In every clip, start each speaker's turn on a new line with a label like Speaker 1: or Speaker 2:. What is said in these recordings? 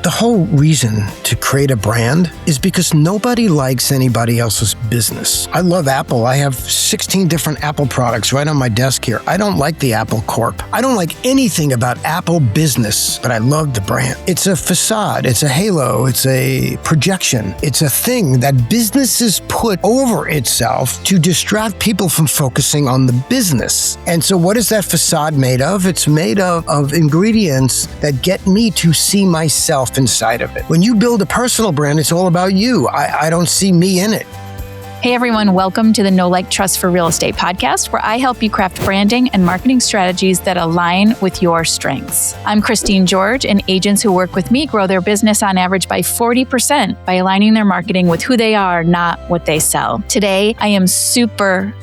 Speaker 1: The whole reason to create a brand is because nobody likes anybody else's business. I love Apple. I have 16 different Apple products right on my desk here. I don't like the Apple Corp. I don't like anything about Apple business, but I love the brand. It's a facade. It's a halo. It's a projection. It's a thing that businesses put over itself to distract people from focusing on the business. And so what is that facade made of? It's made of ingredients that get me to see myself inside of it. When you build a personal brand, it's all about you. I don't see me in it.
Speaker 2: Hey everyone, welcome to the Know Like Trust for Real Estate podcast, where I help you craft branding and marketing strategies that align with your strengths. I'm Christine George, and agents who work with me grow their business on average by 40% by aligning their marketing with who they are, not what they sell. Today, I am super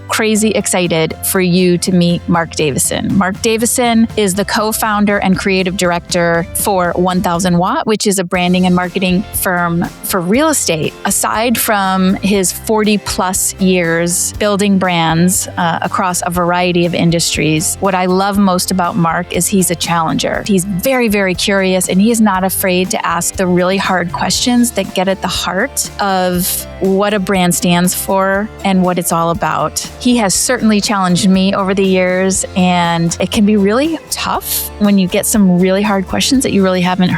Speaker 2: crazy excited for you to meet Marc Davison. Marc Davison is the co-founder and creative director for 1000 Watt, which is a branding and marketing firm for real estate. Aside from his 40 plus years building brands across a variety of industries, what I love most about Marc is he's a challenger. He's very, very curious, and he is not afraid to ask the really hard questions that get at the heart of what a brand stands for and what it's all about. He has certainly challenged me over the years, and it can be really tough when you get some really hard questions that you really haven't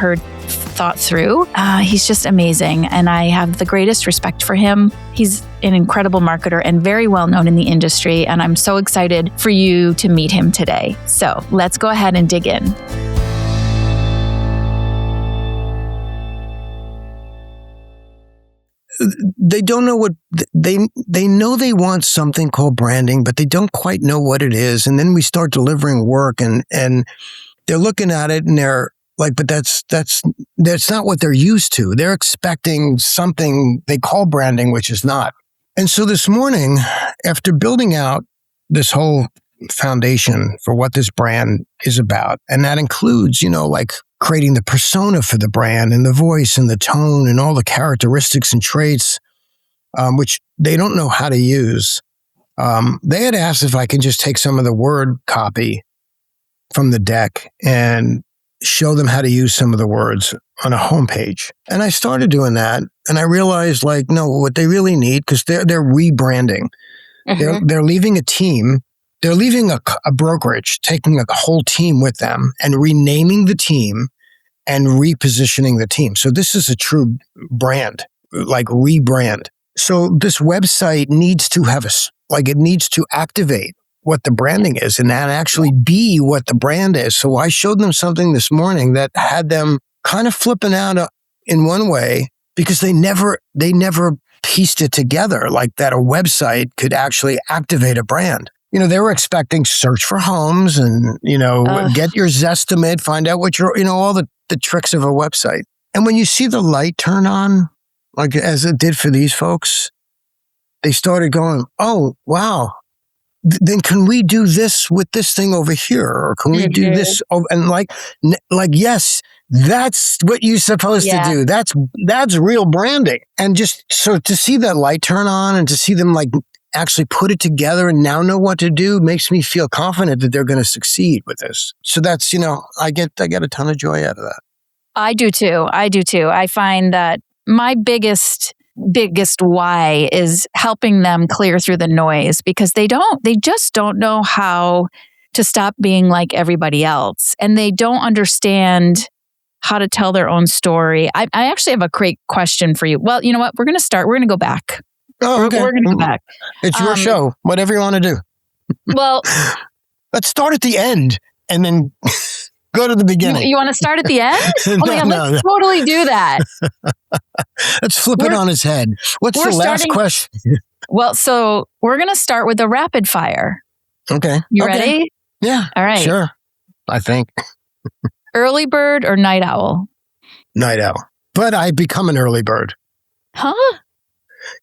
Speaker 2: thought through. He's just amazing, and I have the greatest respect for him. He's an incredible marketer and very well known in the industry, and I'm so excited for you to meet him today. So let's go ahead and dig in.
Speaker 1: They don't know what they know. They want something called branding, but they don't quite know what it is. And then we start delivering work, and they're looking at it, and they're like, but that's not what they're used to. They're expecting something they call branding, which is not. And so this morning, after building out this whole foundation for what this brand is about, and that includes, creating the persona for the brand and the voice and the tone and all the characteristics and traits, which they don't know how to use. They had asked if I can just take some of the word copy from the deck and show them how to use some of the words on a homepage. And I started doing that, and I realized, no, what they really need, because they're rebranding. Mm-hmm. They're leaving a team. They're leaving a brokerage, taking a whole team with them and renaming the team and repositioning the team. So this is a true brand, rebrand. So this website needs to have it needs to activate what the branding is and that actually be what the brand is. So I showed them something this morning that had them kind of flipping out in one way, because they never pieced it together like that a website could actually activate a brand. They were expecting search for homes and, get your Zestimate, find out what all the tricks of a website. And when you see the light turn on, like as it did for these folks, they started going, oh, wow. Then can we do this with this thing over here? Or can we do this? And yes, that's what you're supposed to do. That's real branding. And just so to see that light turn on and to see them actually put it together and now know what to do makes me feel confident that they're going to succeed with this. So that's, I get a ton of joy out of that.
Speaker 2: I do too. I find that my biggest why is helping them clear through the noise, because they just don't know how to stop being like everybody else. And they don't understand how to tell their own story. I actually have a great question for you. Well, you know what? We're going to go back.
Speaker 1: Oh, okay.
Speaker 2: We're going to go back.
Speaker 1: It's your show. Whatever you want to do.
Speaker 2: Well,
Speaker 1: let's start at the end and then go to the beginning.
Speaker 2: You want to start at the end?
Speaker 1: Let's
Speaker 2: totally do that.
Speaker 1: Let's flip it on its head. What's the last question?
Speaker 2: Well, so we're going to start with a rapid fire.
Speaker 1: Okay.
Speaker 2: You ready?
Speaker 1: Yeah.
Speaker 2: All right.
Speaker 1: Sure. I think.
Speaker 2: Early bird or night owl?
Speaker 1: Night owl. But I become an early bird.
Speaker 2: Huh?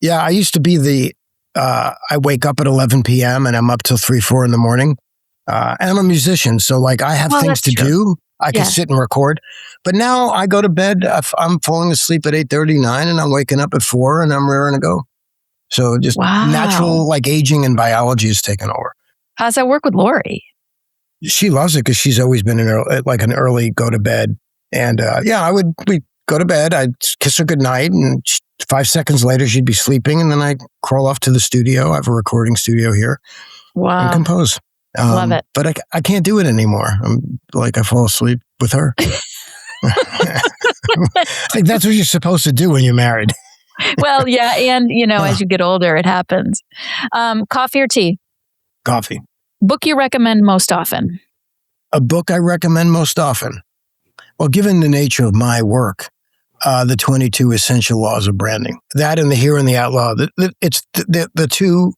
Speaker 1: Yeah, I used to be I wake up at 11 p.m. and I'm up till 3, 4 in the morning. And I'm a musician, so I have things to do. I can sit and record. But now I go to bed. I'm falling asleep at 8:39 and I'm waking up at 4 and I'm raring to go. So just natural aging and biology is taking over.
Speaker 2: How does that work with Lori?
Speaker 1: She loves it because she's always been an early go to bed. And we'd go to bed. I'd kiss her goodnight, and 5 seconds later, she'd be sleeping. And then I'd crawl off to the studio. I have a recording studio here.
Speaker 2: Wow.
Speaker 1: And compose.
Speaker 2: Love it.
Speaker 1: But I can't do it anymore. I fall asleep with her. Like that's what you're supposed to do when you're married.
Speaker 2: Well, yeah. And, as you get older, it happens. Coffee or tea?
Speaker 1: Coffee.
Speaker 2: Book you recommend most often?
Speaker 1: A book I recommend most often. Well, given the nature of my work, the 22 Essential Laws of Branding. That and the Here and the Out Law. It's the two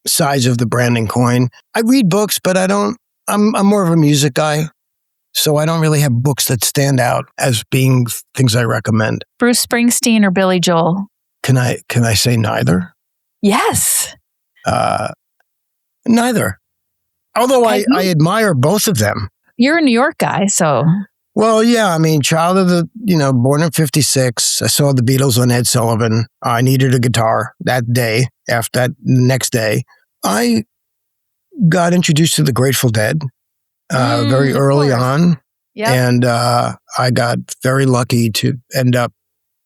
Speaker 1: sides of the branding coin. I read books, but I'm more of a music guy. So I don't really have books that stand out as being things I recommend.
Speaker 2: Bruce Springsteen or Billy Joel?
Speaker 1: Can I say neither?
Speaker 2: Yes.
Speaker 1: Neither. Although I admire both of them.
Speaker 2: You're a New York guy, so.
Speaker 1: Well, yeah, I mean, child of the, born in 56. I saw the Beatles on Ed Sullivan. I needed a guitar that day. After that, next day, I got introduced to the Grateful Dead very early on.
Speaker 2: Yep.
Speaker 1: And I got very lucky to end up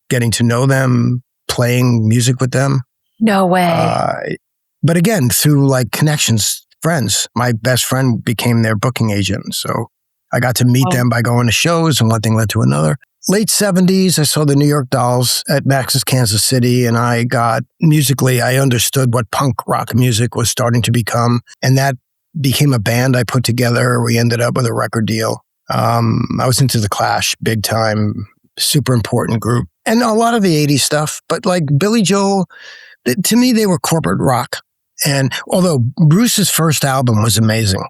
Speaker 1: getting to know them, playing music with them.
Speaker 2: No way.
Speaker 1: But again, through like connections, friends. My best friend became their booking agent. So I got to meet them by going to shows, and one thing led to another. Late 70s, I saw the New York Dolls at Max's Kansas City, and I understood what punk rock music was starting to become. And that became a band I put together. We ended up with a record deal. I was into The Clash, big time, super important group. And a lot of the 80s stuff. But like Billy Joel, to me, they were corporate rock. And although Bruce's first album was amazing,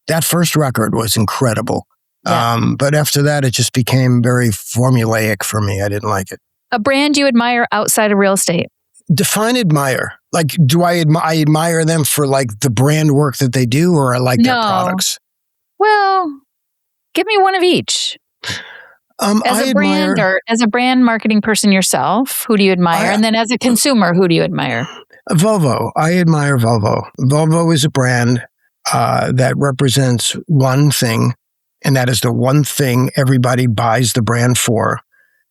Speaker 1: that first record was incredible. Yeah. But after that, it just became very formulaic for me. I didn't like it.
Speaker 2: A brand you admire outside of real estate?
Speaker 1: Define admire. Like, do I admire them for like the brand work that they do, or I like their products?
Speaker 2: Well, give me one of each. As a brand marketing person yourself, who do you admire? And then as a consumer, who do you admire?
Speaker 1: Volvo. I admire Volvo. Volvo is a brand that represents one thing, and that is the one thing everybody buys the brand for.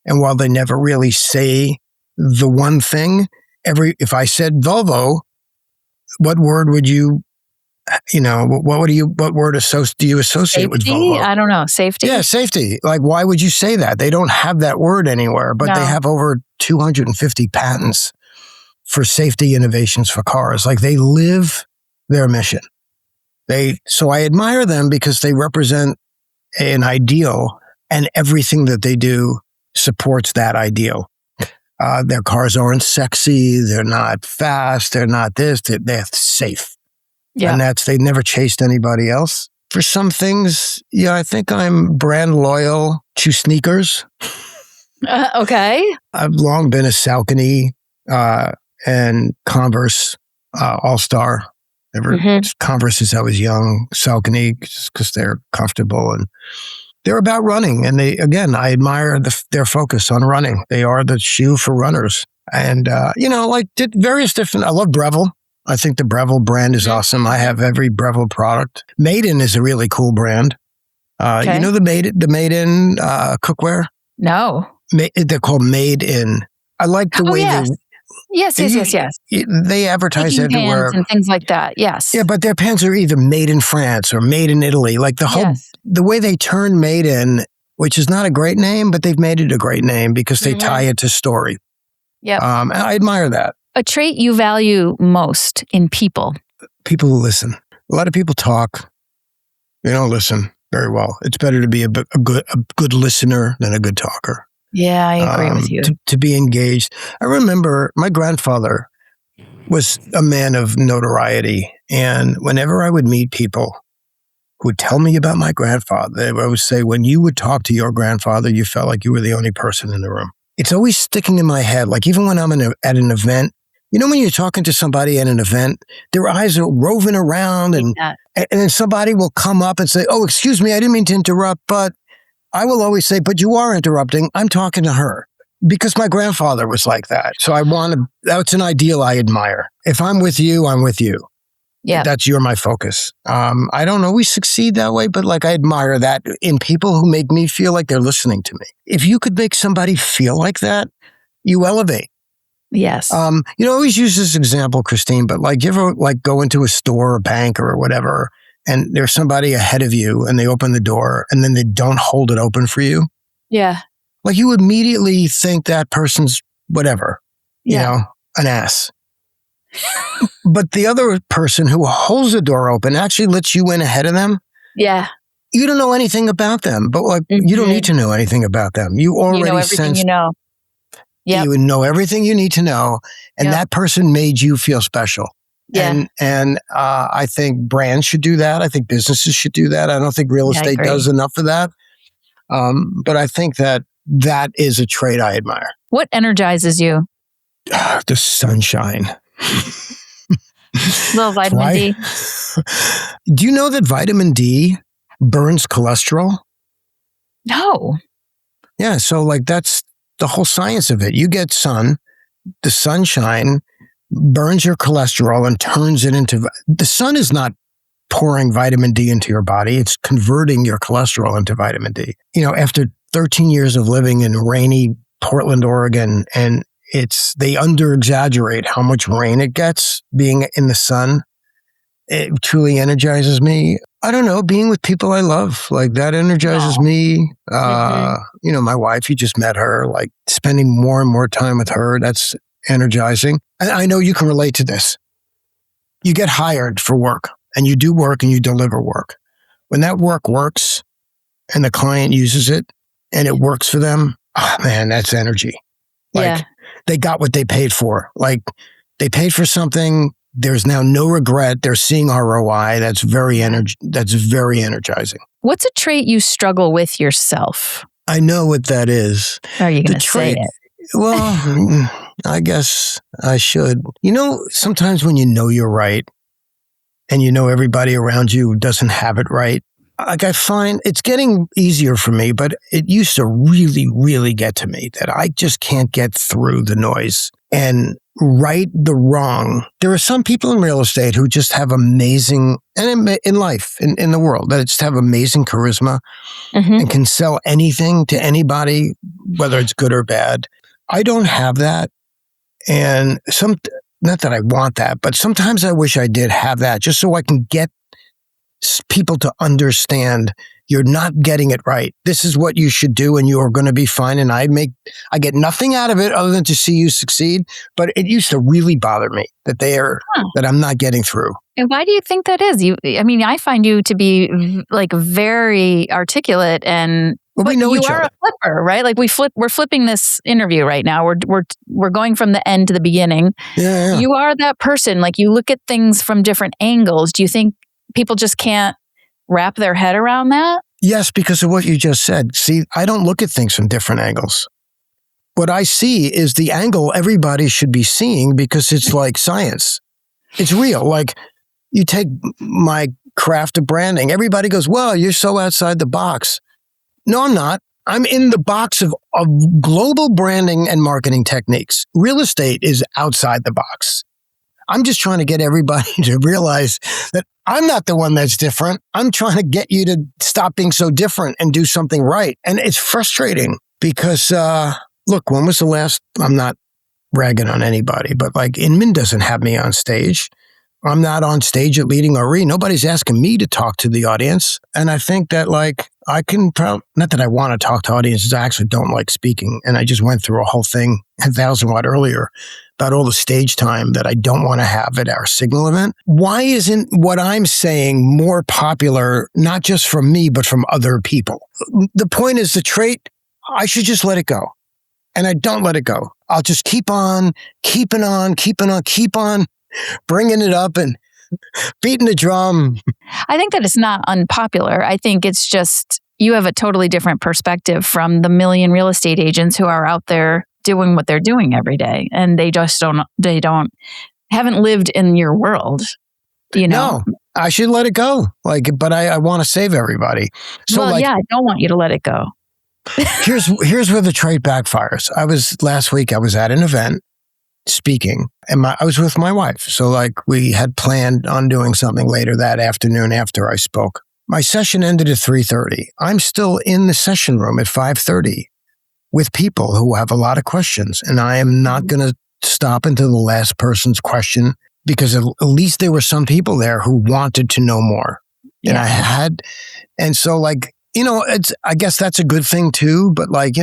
Speaker 1: And while they never really say the one thing, if I said Volvo, what word would you, what word do you associate
Speaker 2: safety?
Speaker 1: with Volvo?
Speaker 2: I don't know. Safety?
Speaker 1: Yeah, safety. Like, why would you say that? They don't have that word anywhere, but they have over 250 patents for safety innovations for cars. Like, they live their mission. So I admire them because they represent an ideal, and everything that they do supports that ideal. Their cars aren't sexy. They're not fast. They're not this. They're safe. Yeah. And they never chased anybody else. For some things, I think I'm brand loyal to sneakers.
Speaker 2: Okay.
Speaker 1: I've long been a Saucony and Converse all-star. Converse since I was young, Saucony just because they're comfortable and they're about running. And I admire their focus on running. They are the shoe for runners. And, various different, I love Breville. I think the Breville brand is awesome. I have every Breville product. Maiden is a really cool brand. You know the Made In cookware?
Speaker 2: No.
Speaker 1: They're called Made In. I like the way
Speaker 2: Yes.
Speaker 1: they advertise
Speaker 2: Making
Speaker 1: everywhere.
Speaker 2: Pans and things like that, yes.
Speaker 1: Yeah, but their pans are either made in France or made in Italy. Like the way they turn Made In, which is not a great name, but they've made it a great name because they tie it to story.
Speaker 2: Yep.
Speaker 1: I admire that.
Speaker 2: A trait you value most in people?
Speaker 1: People who listen. A lot of people talk. They don't listen very well. It's better to be a good listener than a good talker.
Speaker 2: Yeah, I agree with you.
Speaker 1: To be engaged. I remember my grandfather was a man of notoriety. And whenever I would meet people who would tell me about my grandfather, they would always say, when you would talk to your grandfather, you felt like you were the only person in the room. It's always sticking in my head. Like even when I'm at an event, when you're talking to somebody at an event, their eyes are roving around and then somebody will come up and say, oh, excuse me, I didn't mean to interrupt, but I will always say, but you are interrupting. I'm talking to her because my grandfather was like that. So that's an ideal I admire. If I'm with you, I'm with you.
Speaker 2: Yeah.
Speaker 1: That's you're my focus. I don't always succeed that way, but like I admire that in people who make me feel like they're listening to me. If you could make somebody feel like that, you elevate.
Speaker 2: Yes.
Speaker 1: I always use this example, Christine, but like you ever like go into a store or bank or whatever, and there's somebody ahead of you and they open the door and then they don't hold it open for you.
Speaker 2: Yeah.
Speaker 1: Like you immediately think that person's whatever, an ass. But the other person who holds the door open actually lets you in ahead of them.
Speaker 2: Yeah.
Speaker 1: You don't know anything about them, but like you don't need to know anything about them. You already
Speaker 2: know everything you know. Yep.
Speaker 1: You know everything you need to know, and that person made you feel special.
Speaker 2: Yeah.
Speaker 1: And I think brands should do that. I think businesses should do that. I don't think real estate does enough of that. But I think that is a trait I admire.
Speaker 2: What energizes you?
Speaker 1: The sunshine.
Speaker 2: Little vitamin D.
Speaker 1: Do you know that vitamin D burns cholesterol?
Speaker 2: No.
Speaker 1: Yeah, so like that's the whole science of it. You get sun, the sunshine burns your cholesterol and turns it into... The sun is not pouring vitamin D into your body. It's converting your cholesterol into vitamin D. After 13 years of living in rainy Portland, Oregon, and they under-exaggerate how much rain it gets being in the sun. It truly energizes me. I don't know, being with people I love, like that energizes me. My wife, you just met her, like spending more and more time with her, that's energizing. And I know you can relate to this. You get hired for work and you do work and you deliver work. When that work works and the client uses it and it works for them, oh man, that's energy. Like they got what they paid for. Like they paid for something. There's now no regret. They're seeing ROI. That's very energizing.
Speaker 2: What's a trait you struggle with yourself?
Speaker 1: I know what that is.
Speaker 2: Are you going to say it?
Speaker 1: Well, I guess I should. Sometimes when you know you're right and you know everybody around you doesn't have it right, like I find it's getting easier for me, but it used to really, really get to me that I just can't get through the noise and right the wrong. There are some people in real estate who just have amazing, and in life, in the world, that just have amazing charisma and can sell anything to anybody, whether it's good or bad. I don't have that. And not that I want that, but sometimes I wish I did have that just so I can get people to understand you're not getting it right. This is what you should do and you're going to be fine. And I get nothing out of it other than to see you succeed. But it used to really bother me that I'm not getting through.
Speaker 2: And why do you think that is? I find you to be like very articulate and
Speaker 1: we know each other.
Speaker 2: You are a flipper, right? Like we're flipping this interview right now. We're going from the end to the beginning.
Speaker 1: Yeah.
Speaker 2: You are that person. Like you look at things from different angles. Do you think people just can't wrap their head around that?
Speaker 1: Yes, because of what you just said. See, I don't look at things from different angles. What I see is the angle everybody should be seeing because it's like science. It's real. Like you take my craft of branding. Everybody goes, well, you're so outside the box. No, I'm not. I'm in the box of global branding and marketing techniques. Real estate is outside the box. I'm just trying to get everybody to realize that I'm not the one that's different. I'm trying to get you to stop being so different and do something right. And it's frustrating because, look, when was the last, I'm not ragging on anybody, but like Inman doesn't have me on stage. I'm not on stage at Leading RE. Nobody's asking me to talk to the audience. And I think that like I can not that I want to talk to audiences. I actually don't like speaking. And I just went through a whole thing 1,000 watt earlier about all the stage time that I don't want to have at our Signal event. Why isn't what I'm saying more popular, not just from me, but from other people? The point is the trait, I should just let it go. And I don't let it go. I'll just keep on, keeping on, bringing it up and beating the drum.
Speaker 2: I think that it's not unpopular. I think it's just you have a totally different perspective from the million real estate agents who are out there doing what they're doing every day. And they just haven't lived in your world,
Speaker 1: No, I should let it go. But I want to save everybody. So
Speaker 2: I don't want you to let it go.
Speaker 1: Here's where the trait backfires. Last week, I was at an event speaking. And I was with my wife. So like we had planned on doing something later that afternoon after I spoke. My session ended at 3:30. I'm still in the session room at 5:30 with people who have a lot of questions. And I am not going to stop until the last person's question, because at least there were some people there who wanted to know more. And and so like, I guess that's a good thing too, but like,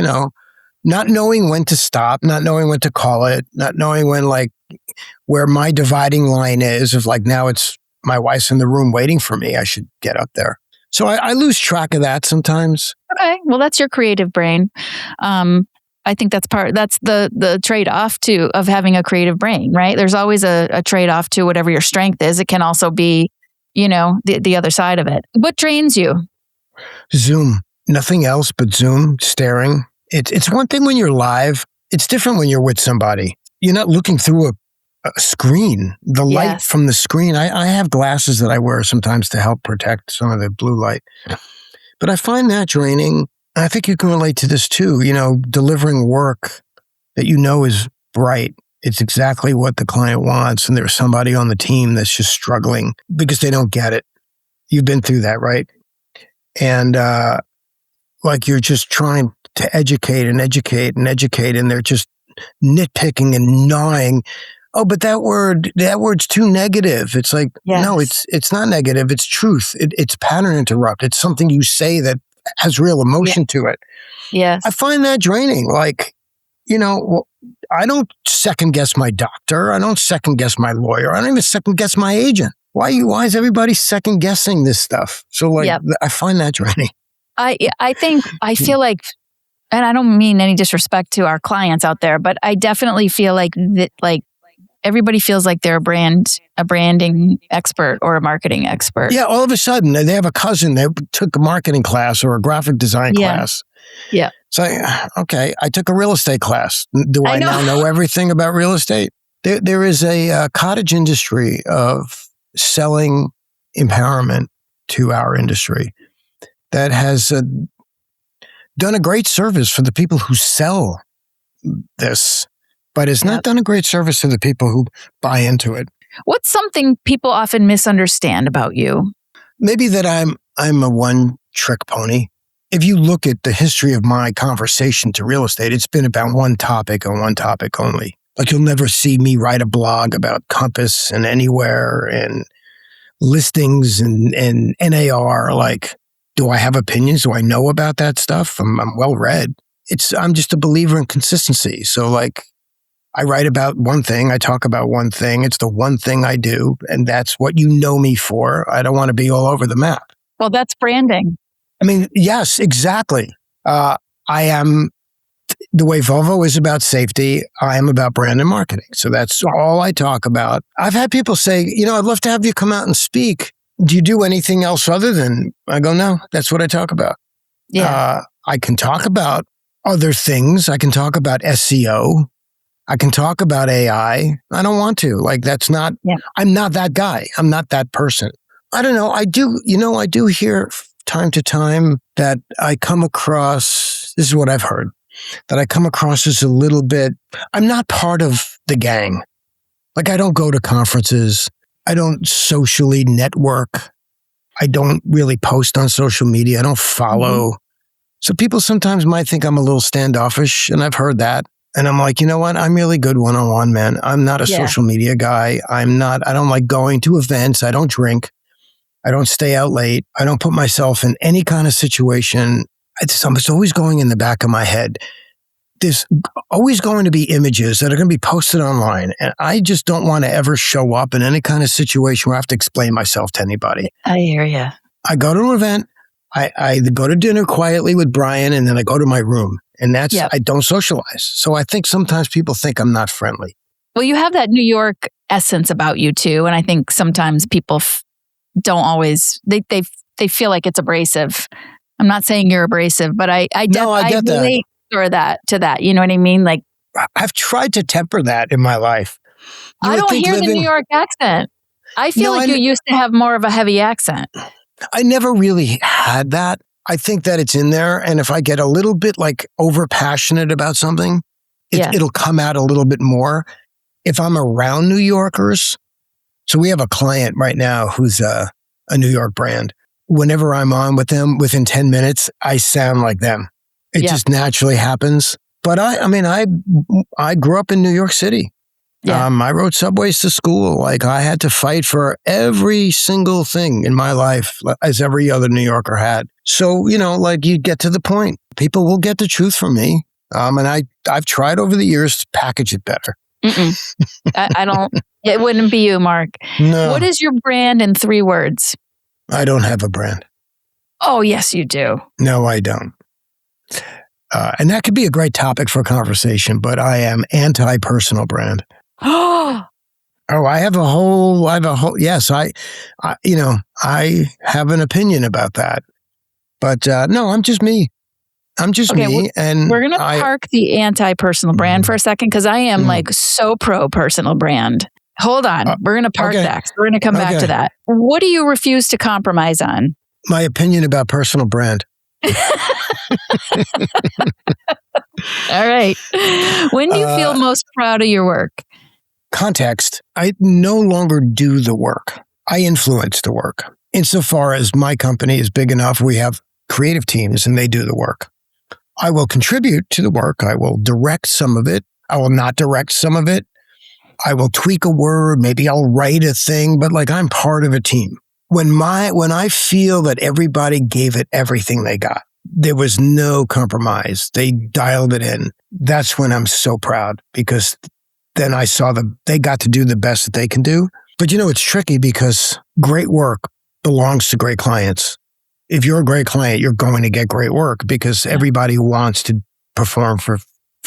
Speaker 1: not knowing when to stop, not knowing when to call it, not knowing when, like, where my dividing line is of like, now it's my wife's in the room waiting for me. I should get up there. So I lose track of that sometimes.
Speaker 2: Okay. Well, that's your creative brain. I think that's the trade-off too of having a creative brain, right? There's always a trade-off to whatever your strength is. It can also be, the other side of it. What drains you?
Speaker 1: Zoom. Nothing else but Zoom, staring. It's one thing when you're live. It's different when you're with somebody. You're not looking through a screen. The light from the screen. I have glasses that I wear sometimes to help protect some of the blue light. But I find that draining. I think you can relate to this too. Delivering work that is bright. It's exactly what the client wants. And there's somebody on the team that's just struggling because they don't get it. You've been through that, right? And like you're just trying to educate and educate and educate, and they're just nitpicking and gnawing. Oh, but that word's too negative. It's like, no, it's not negative. It's truth. It's pattern interrupt. It's something you say that has real emotion to it.
Speaker 2: Yes.
Speaker 1: I find that draining. Like, I don't second guess my doctor. I don't second guess my lawyer. I don't even second guess my agent. Why is everybody second guessing this stuff? So like, I find that draining.
Speaker 2: I feel like, and I don't mean any disrespect to our clients out there, but I definitely feel like that, like, everybody feels like they're a branding expert or a marketing expert.
Speaker 1: Yeah, all of a sudden they have a cousin that took a marketing class or a graphic design class.
Speaker 2: Yeah.
Speaker 1: So, okay, I took a real estate class. Do I now know everything about real estate? There is a cottage industry of selling empowerment to our industry that has done a great service for the people who sell this, but it's not done a great service to the people who buy into it.
Speaker 2: What's something people often misunderstand about you?
Speaker 1: Maybe that I'm a one-trick pony. If you look at the history of my conversation to real estate, it's been about one topic and one topic only. Like you'll never see me write a blog about Compass and Anywhere and listings and NAR. Like, do I have opinions? Do I know about that stuff? I'm well read. I'm just a believer in consistency. So like, I write about one thing. I talk about one thing. It's the one thing I do. And that's what you know me for. I don't want to be all over the map.
Speaker 2: Well, that's branding.
Speaker 1: I mean, yes, exactly. I am, the way Volvo is about safety, I am about brand and marketing. So that's all I talk about. I've had people say, I'd love to have you come out and speak. Do you do anything else other than, I go, no, that's what I talk about.
Speaker 2: Yeah.
Speaker 1: I can talk about other things. I can talk about SEO. I can talk about AI. I don't want to. Like, that's not, I'm not that guy. I'm not that person. I don't know. I do hear time to time that I come across, this is what I've heard, that I come across as a little bit, I'm not part of the gang. Like, I don't go to conferences. I don't socially network. I don't really post on social media. I don't follow. Mm-hmm. So people sometimes might think I'm a little standoffish, and I've heard that. And I'm like, you know what? I'm really good one-on-one, man. I'm not a social media guy. I don't like going to events. I don't drink. I don't stay out late. I don't put myself in any kind of situation. It's always going in the back of my head. There's always going to be images that are going to be posted online. And I just don't want to ever show up in any kind of situation where I have to explain myself to anybody.
Speaker 2: I hear you.
Speaker 1: I go to an event. I go to dinner quietly with Brian, and then I go to my room. And that's, I don't socialize. So I think sometimes people think I'm not friendly.
Speaker 2: Well, you have that New York essence about you too. And I think sometimes people don't always, they feel like it's abrasive. I'm not saying you're abrasive, but I get relate to that. You know what I mean? Like,
Speaker 1: I've tried to temper that in my life.
Speaker 2: I don't hear the New York accent. I feel like you used to have more of a heavy accent.
Speaker 1: I never really had that. I think that it's in there. And if I get a little bit like over passionate about something, it'll come out a little bit more. if I'm around New Yorkers, so we have a client right now who's a New York brand. Whenever I'm on with them, within 10 minutes, I sound like them. It just naturally happens. But I grew up in New York City.
Speaker 2: Yeah.
Speaker 1: I rode subways to school. Like I had to fight for every single thing in my life as every other New Yorker had. So, like you get to the point. People will get the truth from me. And I've tried over the years to package it better.
Speaker 2: I don't, it wouldn't be you, Mark.
Speaker 1: No.
Speaker 2: What is your brand in 3 words?
Speaker 1: I don't have a brand.
Speaker 2: Oh, yes, you do.
Speaker 1: No, I don't. And that could be a great topic for conversation, but I am anti-personal brand. I have a whole, yes, I have an opinion about that. But no, I'm just me. Me. And
Speaker 2: we're going to park the anti-personal brand for a second because I am like so pro-personal brand. Hold on. We're going to park that. We're going to come back to that. What do you refuse to compromise on?
Speaker 1: My opinion about personal brand.
Speaker 2: All right. When do you feel most proud of your work?
Speaker 1: Context. I no longer do the work. I influence the work. Insofar as my company is big enough, we have creative teams and they do the work. I will contribute to the work. I will direct some of it. I will not direct some of it. I will tweak a word. Maybe I'll write a thing, but like I'm part of a team. When I feel that everybody gave it everything they got, there was no compromise. They dialed it in. That's when I'm so proud because then I saw they got to do the best that they can do. But it's tricky because great work belongs to great clients. If you're a great client, you're going to get great work because everybody wants to perform for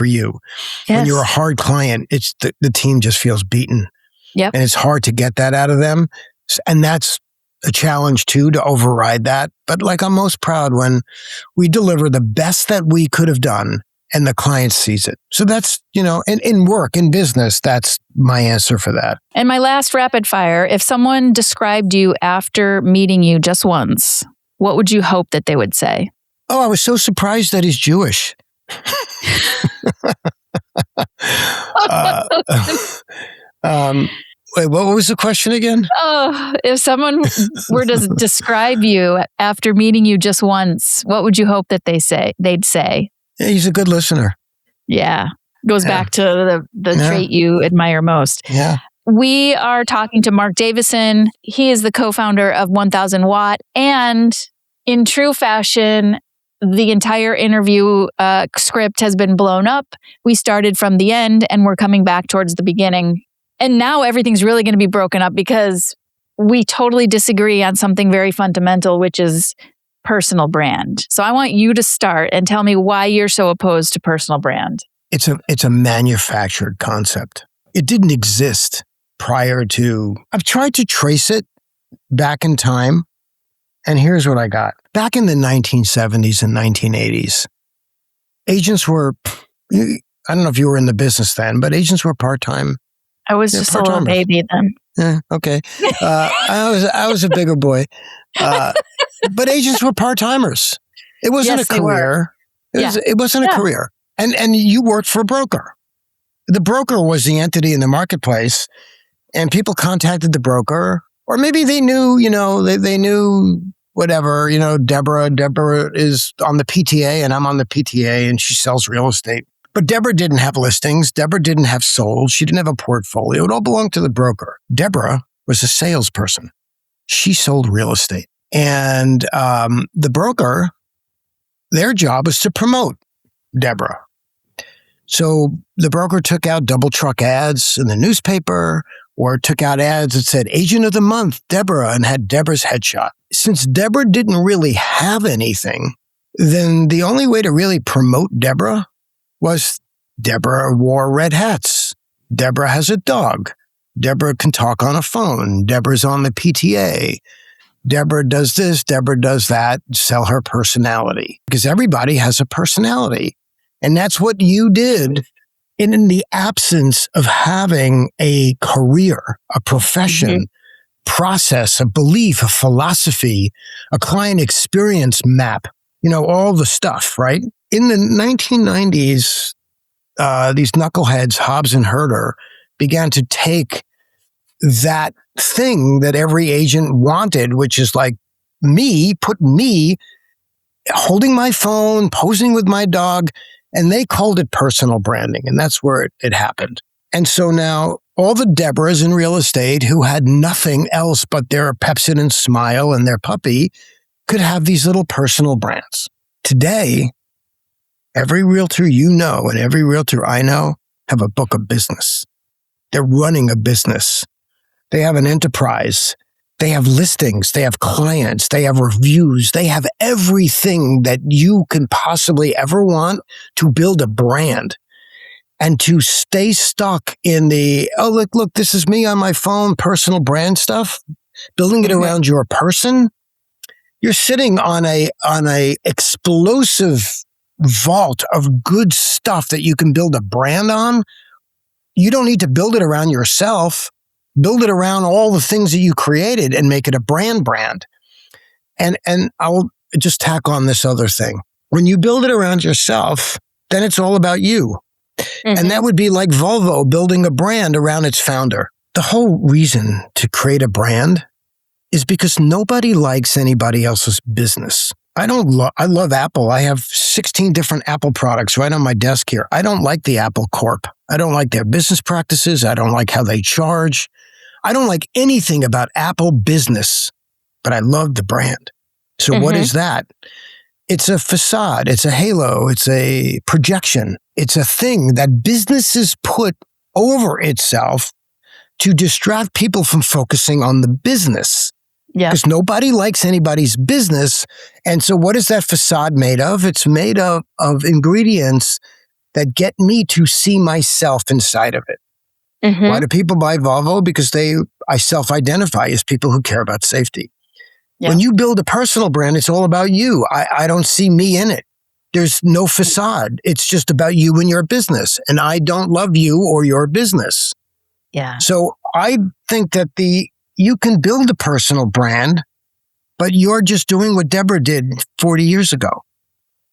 Speaker 1: you.
Speaker 2: Yes.
Speaker 1: When you're a hard client, it's the team just feels beaten.
Speaker 2: Yep.
Speaker 1: And it's hard to get that out of them. And that's a challenge too, to override that. But like I'm most proud when we deliver the best that we could have done and the client sees it. So that's, in work, in business, that's my answer for that.
Speaker 2: And my last rapid fire, if someone described you after meeting you just once, what would you hope that they would say?
Speaker 1: Oh, I was so surprised that he's Jewish. Wait, what was the question again?
Speaker 2: Oh, if someone were to describe you after meeting you just once, what would you hope that they'd say?
Speaker 1: Yeah, he's a good listener.
Speaker 2: Yeah. Goes back to the trait you admire most.
Speaker 1: Yeah.
Speaker 2: We are talking to Marc Davison. He is the co-founder of 1000 Watt. And in true fashion, the entire interview script has been blown up. We started from the end and we're coming back towards the beginning. And now everything's really going to be broken up because we totally disagree on something very fundamental, which is personal brand. So I want you to start and tell me why you're so opposed to personal brand.
Speaker 1: It's a manufactured concept. It didn't exist prior to... I've tried to trace it back in time, and here's what I got. Back in the 1970s and 1980s, agents were... I don't know if you were in the business then, but agents were part-time.
Speaker 2: I was just a little baby then.
Speaker 1: Yeah, okay. I was a bigger boy. But agents were part-timers. It wasn't a career. It wasn't a career. And you worked for a broker. The broker was the entity in the marketplace, and people contacted the broker, or maybe they knew, they knew whatever, Deborah is on the PTA and I'm on the PTA and she sells real estate. But Deborah didn't have listings. Deborah didn't have sold. She didn't have a portfolio. It all belonged to the broker. Deborah was a salesperson. She sold real estate. And the broker, their job was to promote Deborah. So the broker took out double truck ads in the newspaper or took out ads that said Agent of the Month, Deborah, and had Deborah's headshot. Since Deborah didn't really have anything, then the only way to really promote Deborah was Deborah wore red hats. Deborah has a dog. Deborah can talk on a phone. Deborah's on the PTA. Deborah does this. Deborah does that. Sell her personality. Because everybody has a personality. And that's what you did in the absence of having a career, a profession, process, a belief, a philosophy, a client experience map, all the stuff, right? In the 1990s, these knuckleheads, Hobbs and Herter, began to take that thing that every agent wanted, which is like put me holding my phone, posing with my dog, and they called it personal branding. And that's where it happened. And so now all the Deborahs in real estate who had nothing else but their Pepsodent smile and their puppy could have these little personal brands. Today, every realtor you know and every realtor I know have a book of business. They're running a business. They have an enterprise. They have listings. They have clients. They have reviews. They have everything that you can possibly ever want to build a brand. And to stay stuck in the, look, this is me on my phone, personal brand stuff, building it around your person. You're sitting on a explosive vault of good stuff that you can build a brand on. You don't need to build it around yourself. Build it around all the things that you created and make it a brand. And I'll just tack on this other thing. When you build it around yourself, then it's all about you. And that would be like Volvo building a brand around its founder. The whole reason to create a brand is because nobody likes anybody else's business. I love Apple. I have 16 different Apple products right on my desk here. I don't like the Apple Corp. I don't like their business practices. I don't like how they charge. I don't like anything about Apple business, but I love the brand. So what is that? It's a facade. It's a halo. It's a projection. It's a thing that businesses put over itself to distract people from focusing on the business. Yeah. Because nobody likes anybody's business. And so what is that facade made of? It's made of ingredients that get me to see myself inside of it. Why do people buy Volvo? Because I self-identify as people who care about safety. Yeah. When you build a personal brand, it's all about you. I don't see me in it. There's no facade. It's just about you and your business. And I don't love you or your business. Yeah. So I think that you can build a personal brand, but you're just doing what Deborah did 40 years ago.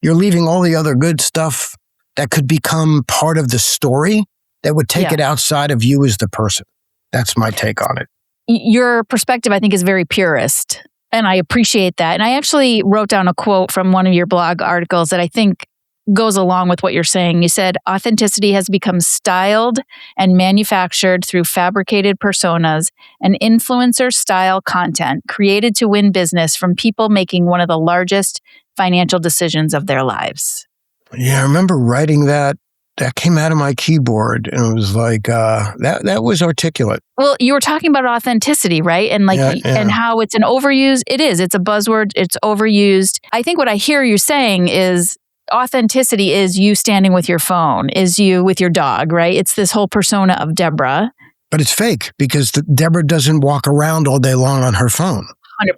Speaker 1: You're leaving all the other good stuff that could become part of the story that would take it outside of you as the person. That's my take on it.
Speaker 2: Your perspective, I think, is very purist, and I appreciate that. And I actually wrote down a quote from one of your blog articles that I think goes along with what you're saying. You said, authenticity has become styled and manufactured through fabricated personas and influencer-style content created to win business from people making one of the largest financial decisions of their lives.
Speaker 1: Yeah, I remember writing that. That came out of my keyboard, and it was like, that was articulate.
Speaker 2: Well, you were talking about authenticity, right? And and how it's an overused, it's a buzzword, it's overused. I think what I hear you saying is authenticity is you standing with your phone, is you with your dog, right? It's this whole persona of Deborah.
Speaker 1: But it's fake because Deborah doesn't walk around all day long on her phone.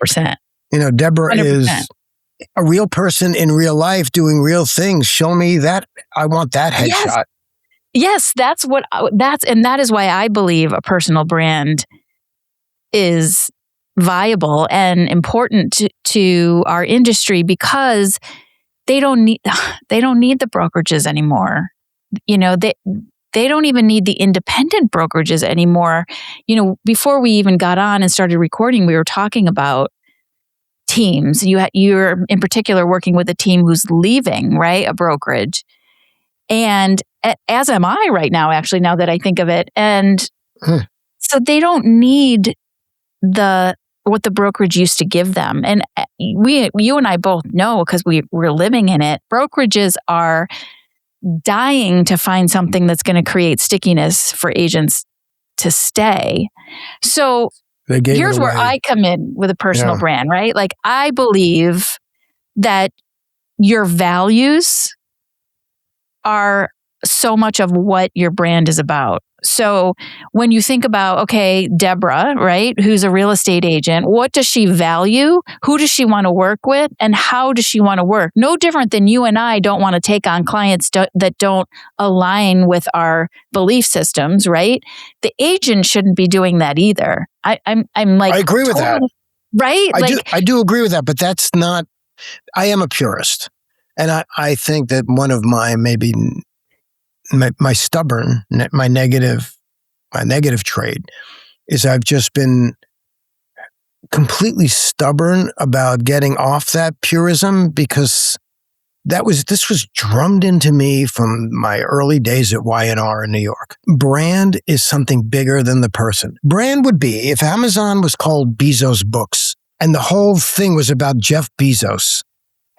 Speaker 2: 100%.
Speaker 1: Deborah 100%. Is a real person in real life doing real things. Show me that. I want that headshot.
Speaker 2: Yes, that is why I believe a personal brand is viable and important to our industry, because they don't need the brokerages anymore. They don't even need the independent brokerages anymore. Before we even got on and started recording, we were talking about teams. You're in particular working with a team who's leaving, right? A brokerage. And as am I right now, actually, now that I think of it. And so they don't need what the brokerage used to give them. And you and I both know, because we're living in it, brokerages are dying to find something that's going to create stickiness for agents to stay. So here's where I come in with a personal brand, right? Like, I believe that your values are so much of what your brand is about. So when you think about, okay, Deborah, right, who's a real estate agent, what does she value? Who does she want to work with? And how does she want to work? No different than you and I don't want to take on clients that don't align with our belief systems, right? The agent shouldn't be doing that either. I'm like,
Speaker 1: I agree with that.
Speaker 2: Right?
Speaker 1: I do agree with that, but that's not, I am a purist. And I think that one of my maybe my stubborn, my negative my negative trait, is I've just been completely stubborn about getting off that purism because this was drummed into me from my early days at Y&R in New York. Brand is something bigger than the person. Brand would be if Amazon was called Bezos Books and the whole thing was about Jeff Bezos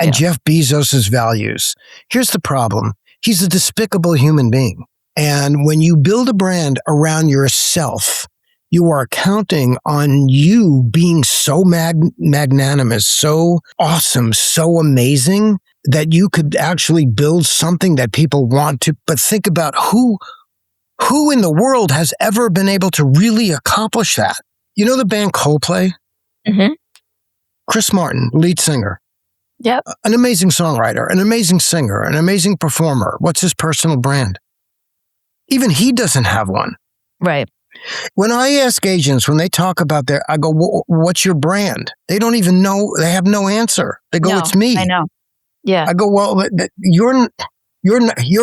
Speaker 1: and Jeff Bezos's values. Here's the problem. He's a despicable human being. And when you build a brand around yourself, you are counting on you being so magnanimous, so awesome, so amazing that you could actually build something that people want to. But think about who in the world has ever been able to really accomplish that? You know the band Coldplay?
Speaker 2: Mm-hmm.
Speaker 1: Chris Martin, lead singer.
Speaker 2: Yep.
Speaker 1: An amazing songwriter, an amazing singer, an amazing performer. What's his personal brand? Even he doesn't have one.
Speaker 2: Right.
Speaker 1: When I ask agents, when they talk about I go, what's your brand? They don't even know. They have no answer. They go, it's me.
Speaker 2: I know. Yeah.
Speaker 1: I go, well, you're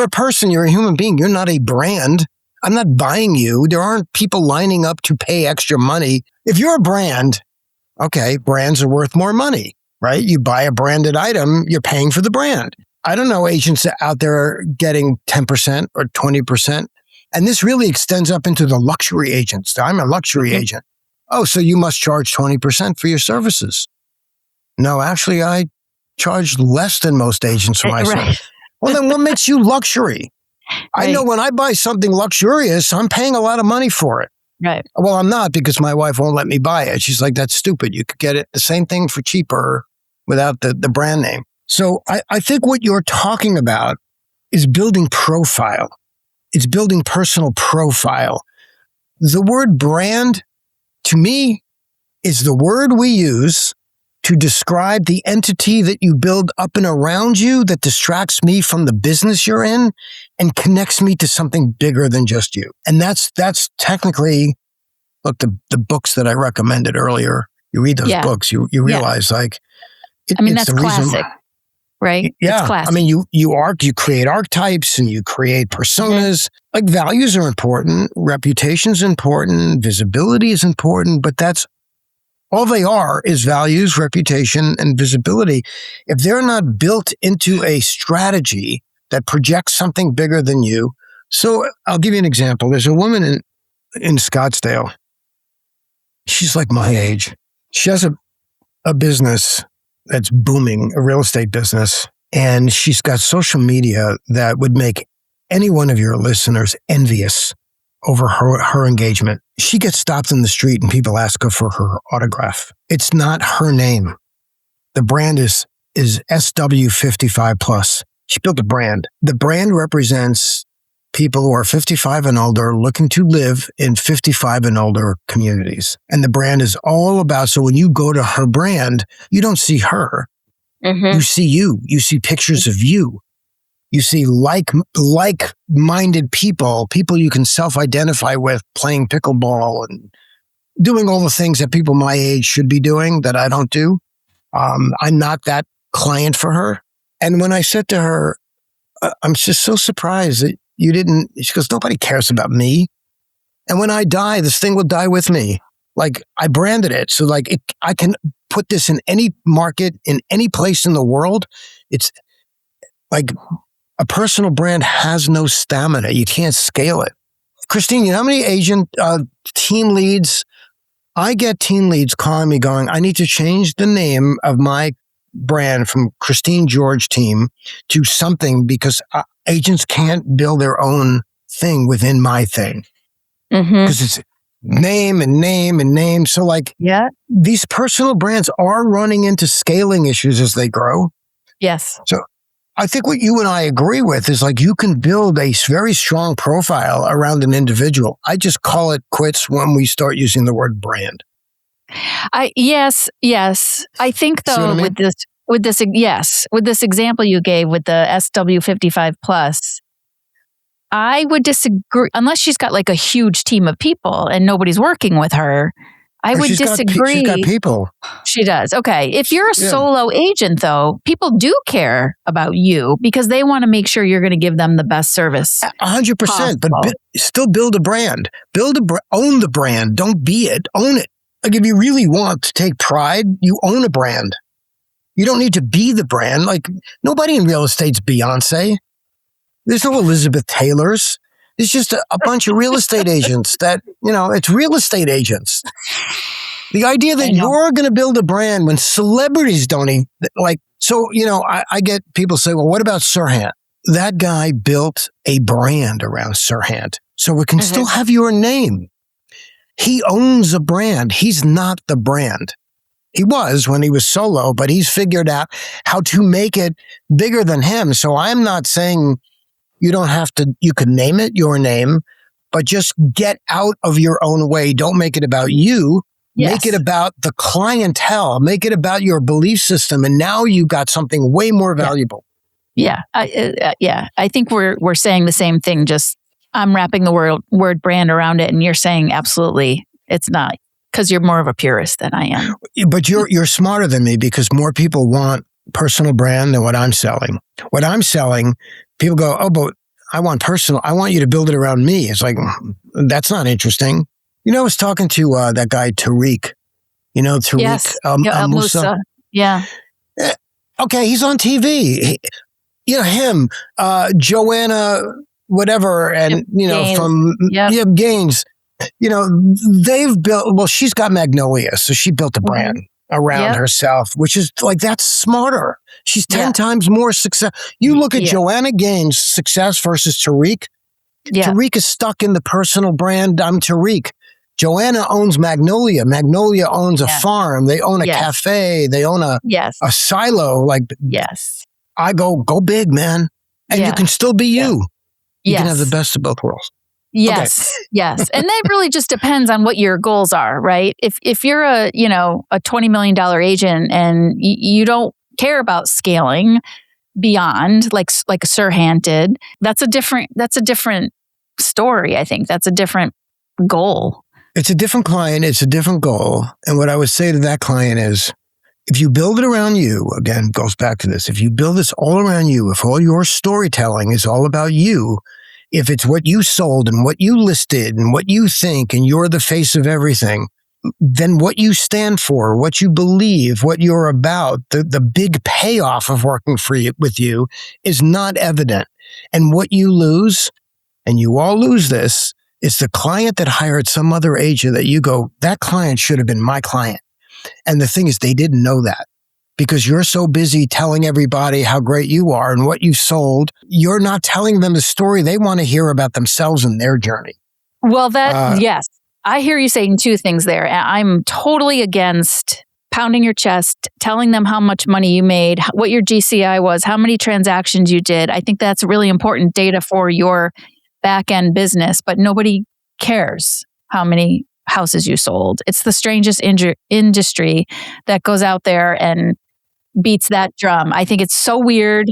Speaker 1: a person. You're a human being. You're not a brand. I'm not buying you. There aren't people lining up to pay extra money. If you're a brand, okay, brands are worth more money, right? You buy a branded item, you're paying for the brand. I don't know agents out there getting 10% or 20%. And this really extends up into the luxury agents. I'm a luxury agent. Oh, so you must charge 20% for your services. No, actually, I charge less than most agents for my service. Well, then what makes you luxury? I know when I buy something luxurious, I'm paying a lot of money for it.
Speaker 2: Right.
Speaker 1: Well, I'm not because my wife won't let me buy it. She's like, that's stupid. You could get it the same thing for cheaper without the brand name. So I think what you're talking about is building profile. It's building personal profile. The word brand, to me, is the word we use to describe the entity that you build up and around you that distracts me from the business you're in and connects me to something bigger than just you. And that's technically, look, the books that I recommended earlier, you read those books, you realize that's
Speaker 2: classic. Right?
Speaker 1: Yeah.
Speaker 2: It's classic.
Speaker 1: I mean, you create archetypes and you create personas. Like values are important. Reputation's important. Visibility is important. But that's all they are is values, reputation, and visibility. If they're not built into a strategy that projects something bigger than you. So I'll give you an example. There's a woman in Scottsdale. She's like my age. She has a business that's booming, a real estate business. And she's got social media that would make any one of your listeners envious over her engagement. She gets stopped in the street and people ask her for her autograph. It's not her name. The brand is SW55 plus. She built a brand. The brand represents people who are 55 and older looking to live in 55 and older communities. And the brand is all about, so when you go to her brand, you don't see her. Mm-hmm. You see you. You see pictures of you. You see like-minded people you can self-identify with playing pickleball and doing all the things that people my age should be doing that I don't do. I'm not that client for her. And when I said to her, I'm just so surprised that you didn't, she goes, nobody cares about me. And when I die, this thing will die with me. Like I branded it. So like I can put this in any market, in any place in the world. It's like a personal brand has no stamina. You can't scale it. Christine, you know how many agent team leads? I get team leads calling me going, I need to change the name of my brand from Christine George team to something because agents can't build their own thing within my thing. Because it's name and name and name. So like these personal brands are running into scaling issues as they grow.
Speaker 2: Yes.
Speaker 1: So I think what you and I agree with is like you can build a very strong profile around an individual. I just call it quits when we start using the word brand.
Speaker 2: Yes. I think though with this example you gave with the SW55 plus, I would disagree unless she's got like a huge team of people and nobody's working with her. I would disagree.
Speaker 1: She's got people.
Speaker 2: She does. Okay. If you're a solo agent, though, people do care about you because they want to make sure you're going to give them the best service.
Speaker 1: 100%. But still build a brand. Own the brand. Don't be it. Own it. Like if you really want to take pride, you own a brand. You don't need to be the brand. Like nobody in real estate's Beyonce. There's no Elizabeth Taylors. It's just a bunch of real estate agents that, it's real estate agents. The idea that you're going to build a brand when celebrities don't even, I get people say, well, what about Sirhan? That guy built a brand around Sirhan. So it can still have your name. He owns a brand. He's not the brand. He was when he was solo, but he's figured out how to make it bigger than him. So I'm not saying you don't have to, you can name it your name, but just get out of your own way. Don't make it about you. Yes. Make it about the clientele. Make it about your belief system. And now you've got something way more valuable.
Speaker 2: Yeah. I think we're saying the same thing. Just I'm wrapping the word brand around it. And you're saying absolutely it's not because you're more of a purist than I am.
Speaker 1: But you're smarter than me because more people want personal brand than what I'm selling. What I'm selling, people go, oh, but I want personal. I want you to build it around me. It's like, that's not interesting. I was talking to that guy, Tarek. Tarek
Speaker 2: yes.
Speaker 1: Musa.
Speaker 2: Yeah.
Speaker 1: Okay, he's on TV. Him, Joanna, whatever, and,
Speaker 2: Gaines.
Speaker 1: from Gaines. They've built, she's got Magnolia, so she built a brand around herself, which is like, that's smarter. She's 10 times more success. You look at Joanna Gaines' success versus Tarek. Yeah. Tarek is stuck in the personal brand. I'm Tarek. Joanna owns Magnolia. Magnolia owns a farm. They own a cafe. They own a silo. Like, I go big, man. And you can still be you. You can have the best of both worlds.
Speaker 2: Yes. Okay. Yes. And that really just depends on what your goals are, right? If you're a $20 million agent and you don't care about scaling beyond like Sirhan did, that's a different story. I think that's a different goal.
Speaker 1: It's a different client. It's a different goal. And what I would say to that client is, if you build it around you, again, goes back to this. If you build this all around you, if all your storytelling is all about you, if it's what you sold and what you listed and what you think and you're the face of everything, then what you stand for, what you believe, what you're about, the big payoff of working with you is not evident. And what you lose, and you all lose this, is the client that hired some other agent that you go, that client should have been my client. And the thing is, they didn't know that because you're so busy telling everybody how great you are and what you sold. You're not telling them the story. They want to hear about themselves and their journey.
Speaker 2: Well, yes. I hear you saying two things there. I'm totally against pounding your chest, telling them how much money you made, what your GCI was, how many transactions you did. I think that's really important data for your back-end business, but nobody cares how many houses you sold. It's the strangest industry that goes out there and beats that drum. I think it's so weird.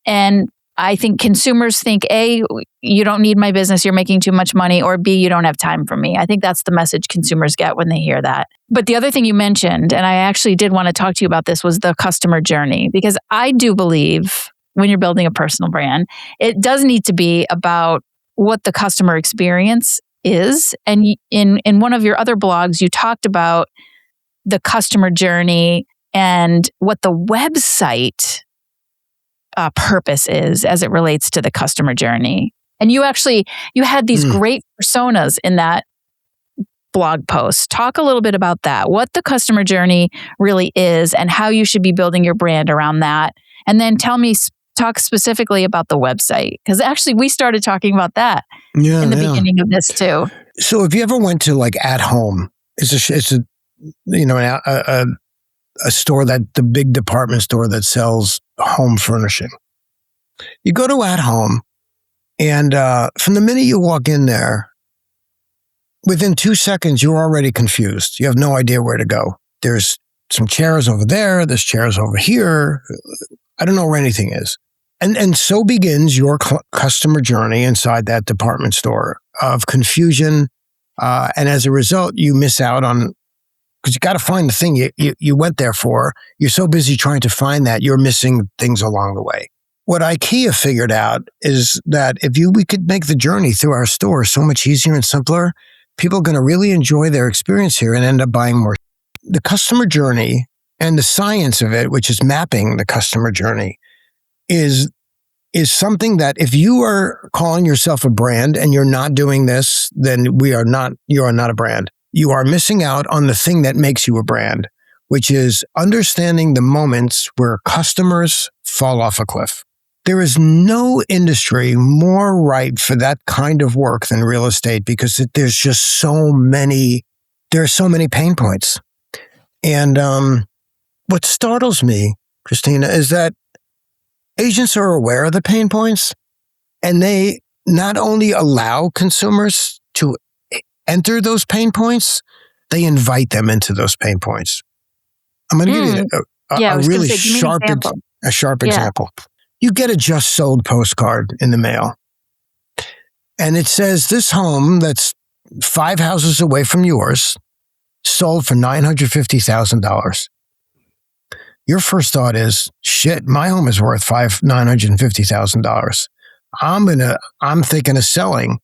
Speaker 2: And I think consumers think, A, you don't need my business, you're making too much money, or B, you don't have time for me. I think that's the message consumers get when they hear that. But the other thing you mentioned, and I actually did want to talk to you about this, was the customer journey. Because I do believe when you're building a personal brand, it does need to be about what the customer experience is. And in one of your other blogs, you talked about the customer journey and what the website purpose is as it relates to the customer journey. And you had these great personas in that blog post. Talk a little bit about that, what the customer journey really is and how you should be building your brand around that. And then talk specifically about the website, because actually we started talking about that in the beginning of this too.
Speaker 1: So if you ever went to like At Home, it's a store, that the big department store that sells home furnishing. You go to At Home, and from the minute you walk in there, within 2 seconds, you're already confused. You have no idea where to go. There's some chairs over there. There's chairs over here. I don't know where anything is. And so begins your customer journey inside that department store of confusion. And as a result, you miss out on because you got to find the thing you went there for. You're so busy trying to find that you're missing things along the way. What IKEA figured out is that if we could make the journey through our store so much easier and simpler, people are going to really enjoy their experience here and end up buying more. The customer journey and the science of it, which is mapping the customer journey, is something that if you are calling yourself a brand and you're not doing this, then you are not a brand. You are missing out on the thing that makes you a brand, which is understanding the moments where customers fall off a cliff. There is no industry more ripe for that kind of work than real estate because there's just so many pain points. And what startles me, Christina, is that agents are aware of the pain points, and they not only allow consumers to enter those pain points, they invite them into those pain points. I'm going to give you a really sharp example. You get a just sold postcard in the mail, and it says this home that's 5 houses away from yours sold for $950,000. Your first thought is, shit, my home is worth $950,000. I'm thinking of selling.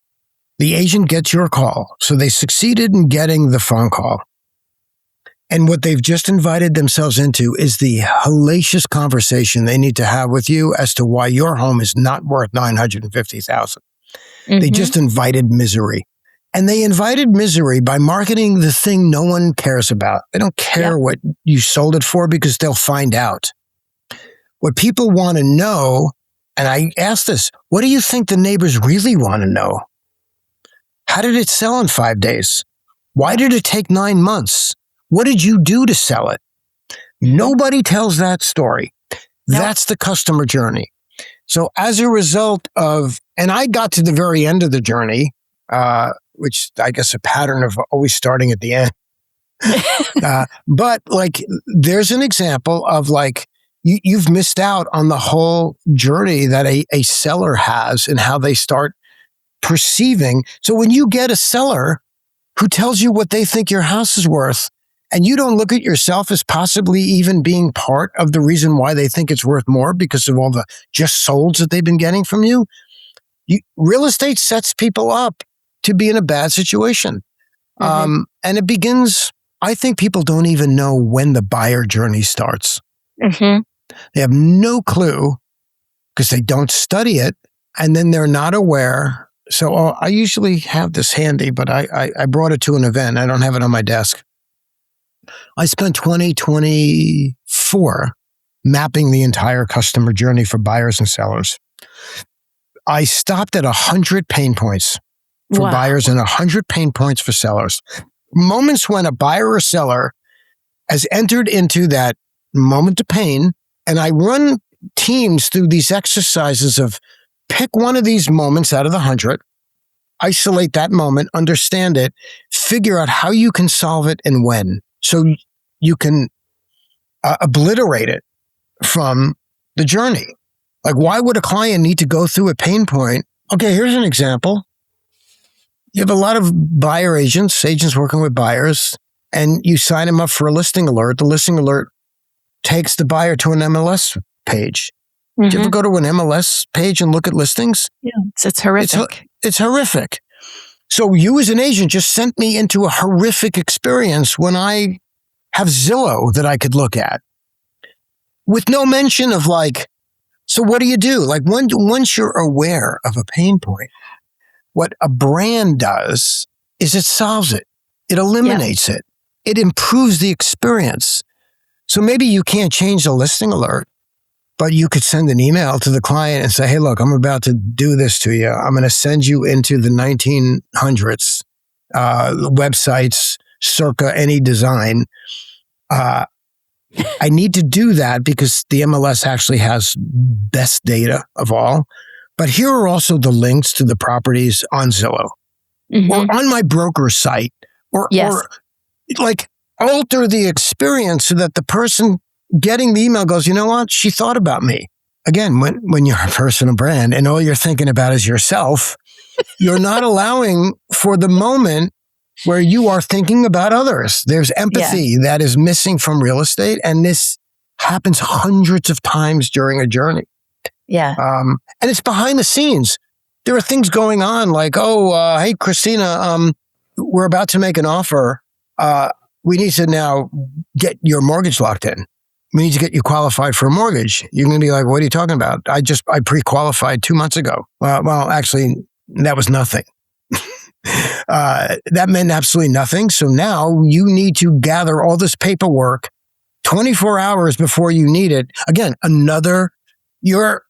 Speaker 1: The agent gets your call. So they succeeded in getting the phone call. And what they've just invited themselves into is the hellacious conversation they need to have with you as to why your home is not worth $950,000. They just invited misery. And they invited misery by marketing the thing no one cares about. They don't care what you sold it for because they'll find out. What people want to know, and I asked this, what do you think the neighbors really want to know? How did it sell in 5 days? Why did it take 9 months? What did you do to sell it? Nobody tells that story. That's the customer journey. So as a result of, and I got to the very end of the journey, which I guess a pattern of always starting at the end. But like, there's an example of like, you've missed out on the whole journey that a seller has and how they start perceiving. So when you get a seller who tells you what they think your house is worth, and you don't look at yourself as possibly even being part of the reason why they think it's worth more because of all the just solds that they've been getting from you, real estate sets people up to be in a bad situation. And it begins, I think people don't even know when the buyer journey starts. They have no clue because they don't study it, and then they're not aware. So I usually have this handy, but I brought it to an event. I don't have it on my desk. I spent 2024 mapping the entire customer journey for buyers and sellers. I stopped at 100 pain points for buyers and 100 pain points for sellers. Moments when a buyer or seller has entered into that moment of pain, and I run teams through these exercises of pick one of these moments out of the 100, isolate that moment, understand it, figure out how you can solve it and when, so you can obliterate it from the journey. Like, why would a client need to go through a pain point? Okay, here's an example. You have a lot of buyer agents working with buyers, and you sign them up for a listing alert. The listing alert takes the buyer to an MLS page. Did you ever go to an MLS page and look at listings?
Speaker 2: Yeah, it's horrific.
Speaker 1: It's horrific. So you as an agent just sent me into a horrific experience when I have Zillow that I could look at with no mention of like, so what do you do? Like once you're aware of a pain point, what a brand does is it solves it. It eliminates it. It improves the experience. So maybe you can't change the listing alert, but you could send an email to the client and say, hey, look, I'm about to do this to you. I'm going to send you into the 1900s websites circa any design. I need to do that because the MLS actually has best data of all. But here are also the links to the properties on Zillow or on my broker site or like alter the experience so that the person getting the email goes, you know what? She thought about me. Again, when you're a personal brand and all you're thinking about is yourself, you're not allowing for the moment where you are thinking about others. There's empathy that is missing from real estate. And this happens hundreds of times during a journey.
Speaker 2: Yeah.
Speaker 1: And it's behind the scenes. There are things going on like, hey, Christina, we're about to make an offer. We need to now get your mortgage locked in. We need to get you qualified for a mortgage. You're going to be like, what are you talking about? I pre-qualified 2 months ago. Well, actually, that was nothing. That meant absolutely nothing. So now you need to gather all this paperwork 24 hours before you need it. Again, you're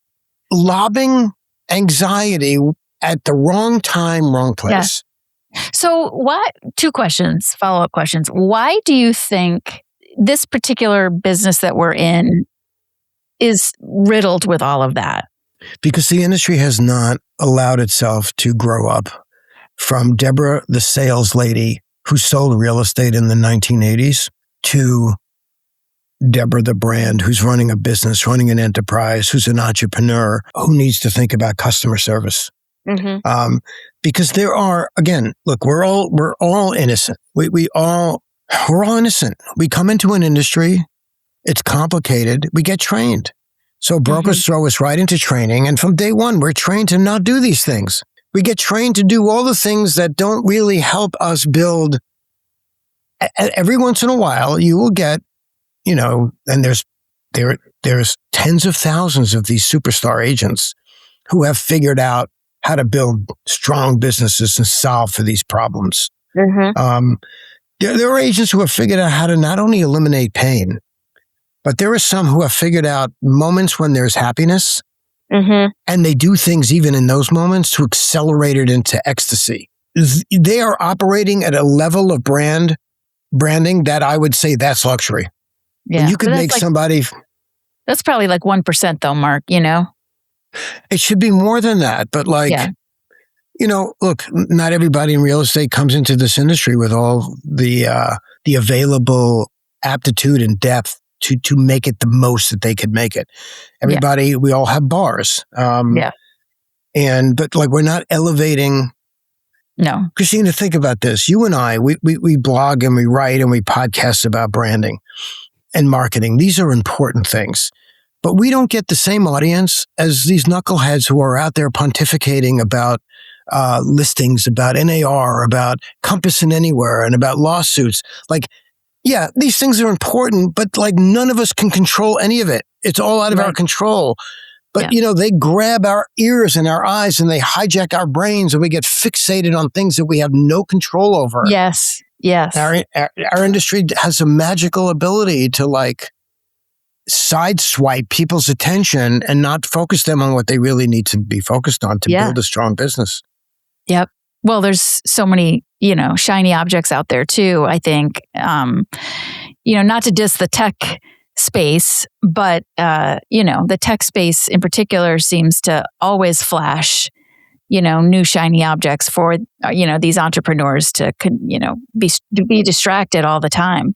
Speaker 1: lobbing anxiety at the wrong time, wrong place.
Speaker 2: Yeah. So two questions, follow-up questions. Why do you think this particular business that we're in is riddled with all of that?
Speaker 1: Because the industry has not allowed itself to grow up from Deborah, the sales lady who sold real estate in the 1980s, to Deborah, the brand, who's running a business, running an enterprise, who's an entrepreneur, who needs to think about customer service. Mm-hmm. Because there are, again, look, we're all innocent. We're all innocent. We come into an industry, it's complicated, we get trained. So brokers throw us right into training, and from day one, we're trained to not do these things. We get trained to do all the things that don't really help us build. Every once in a while, you will get, and there's tens of thousands of these superstar agents who have figured out how to build strong businesses and solve for these problems. Mm-hmm. There are agents who have figured out how to not only eliminate pain, but there are some who have figured out moments when there's happiness, and they do things even in those moments to accelerate it into ecstasy. They are operating at a level of branding that I would say that's luxury. Yeah, and you could make somebody...
Speaker 2: That's probably like 1% though, Mark,
Speaker 1: It should be more than that, but look, not everybody in real estate comes into this industry with all the available aptitude and depth to make it the most that they could make it. Everybody, we all have bars. But we're not elevating.
Speaker 2: No.
Speaker 1: Christina, think about this. You and I, we blog and we write and we podcast about branding and marketing. These are important things. But we don't get the same audience as these knuckleheads who are out there pontificating about listings, about NAR, about Compass and Anywhere, and about lawsuits. These things are important, but none of us can control any of it. It's all out of our control. But, they grab our ears and our eyes and they hijack our brains, and we get fixated on things that we have no control over.
Speaker 2: Yes.
Speaker 1: Our industry has a magical ability to sideswipe people's attention and not focus them on what they really need to be focused on to build a strong business.
Speaker 2: Yep. Well, there's so many, shiny objects out there too, I think. Not to diss the tech space, but, the tech space in particular seems to always flash, new shiny objects for, these entrepreneurs to, be distracted all the time.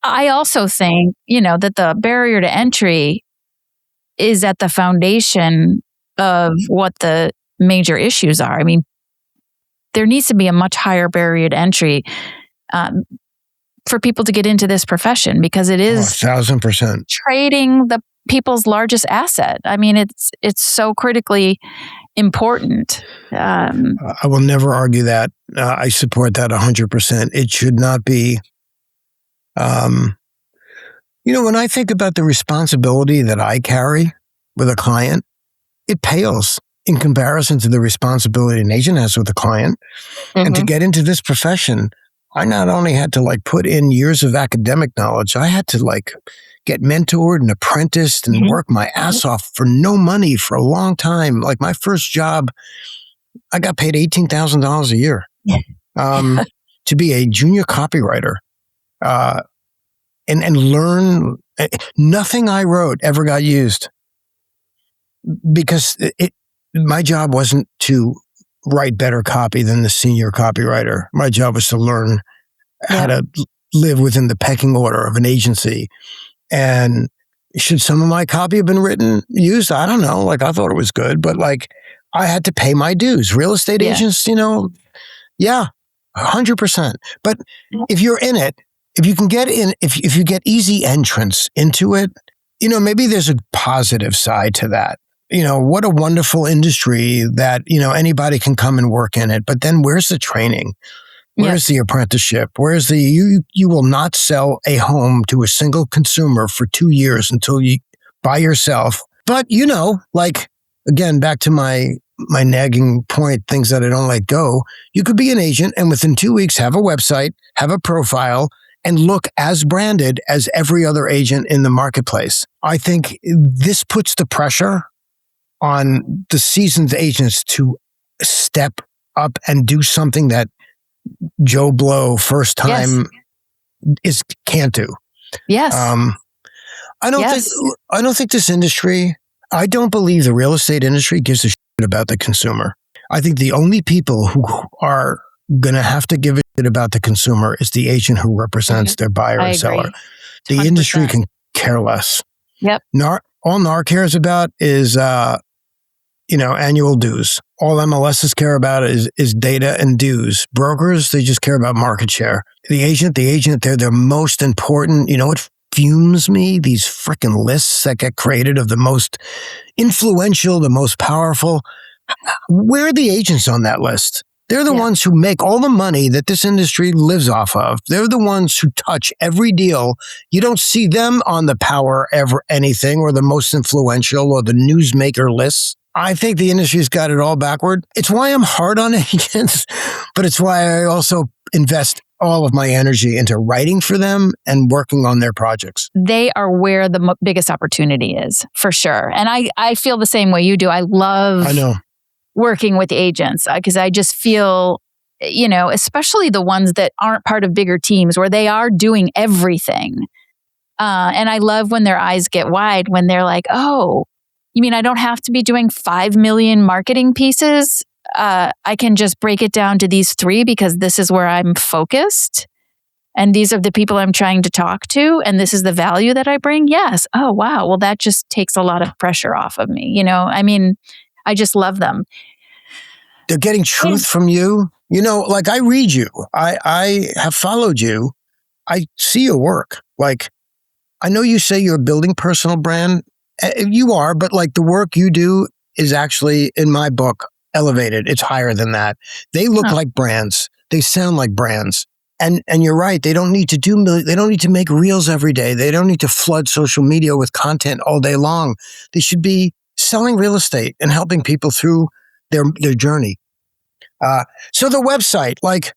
Speaker 2: I also think, that the barrier to entry is at the foundation of what the major issues are. I mean, there needs to be a much higher barrier to entry for people to get into this profession, because it is
Speaker 1: 1,000%
Speaker 2: trading the people's largest asset. I mean, it's so critically important.
Speaker 1: I will never argue that. I support that 100%. It should not be. When I think about the responsibility that I carry with a client, it pales in comparison to the responsibility an agent has with a client. Mm-hmm. And to get into this profession, I not only had to put in years of academic knowledge, I had to get mentored and apprenticed and work my ass off for no money for a long time. My first job, I got paid $18,000 a year to be a junior copywriter. And learn. Nothing I wrote ever got used, because my job wasn't to write better copy than the senior copywriter. My job was to learn how to live within the pecking order of an agency. And should some of my copy have been used? I don't know. I thought it was good, but I had to pay my dues. Real estate agents, 100%. But if you're in it, if you can get in, if you get easy entrance into it, maybe there's a positive side to that. What a wonderful industry that, anybody can come and work in it. But then where's the training? Where's the apprenticeship? Where's you will not sell a home to a single consumer for 2 years until you by yourself. But, again, back to my nagging point, things that I don't let go. You could be an agent and within 2 weeks have a website, have a profile, and look as branded as every other agent in the marketplace. I think this puts the pressure on the seasoned agents to step up and do something that Joe Blow first time can't do.
Speaker 2: Yes.
Speaker 1: I don't think this industry, I don't believe the real estate industry gives a shit about the consumer. I think the only people who are going to have to give a shit about the consumer is the agent who represents their buyer and seller. 100%. The industry can care less.
Speaker 2: Yep.
Speaker 1: All NAR cares about is, annual dues. All MLSs care about is data and dues. Brokers, they just care about market share. The agent, they're their most important. You know what fumes me? These freaking lists that get created of the most influential, the most powerful. Where are the agents on that list? They're the ones who make all the money that this industry lives off of. They're the ones who touch every deal. You don't see them on the power ever anything or the most influential or the newsmaker lists. I think the industry's got it all backward. It's why I'm hard on agents, but it's why I also invest all of my energy into writing for them and working on their projects.
Speaker 2: They are where the biggest opportunity is, for sure. And I feel the same way you do. I know. Working with agents because I just feel, especially the ones that aren't part of bigger teams where they are doing everything. And I love when their eyes get wide when they're like, oh, you mean I don't have to be doing 5 million marketing pieces? I can just break it down to these 3 because this is where I'm focused. And these are the people I'm trying to talk to. And this is the value that I bring. Yes. Oh, wow. Well, that just takes a lot of pressure off of me. I just love them.
Speaker 1: They're getting truth from you. Like I read you. I have followed you. I see your work. Like, I know you say you're building personal brand. You are, but like the work you do is actually, in my book, elevated. It's higher than that. They look like brands. They sound like brands. And you're right. They don't need to make reels every day. They don't need to flood social media with content all day long. They should be selling real estate and helping people through their journey. So the website, like,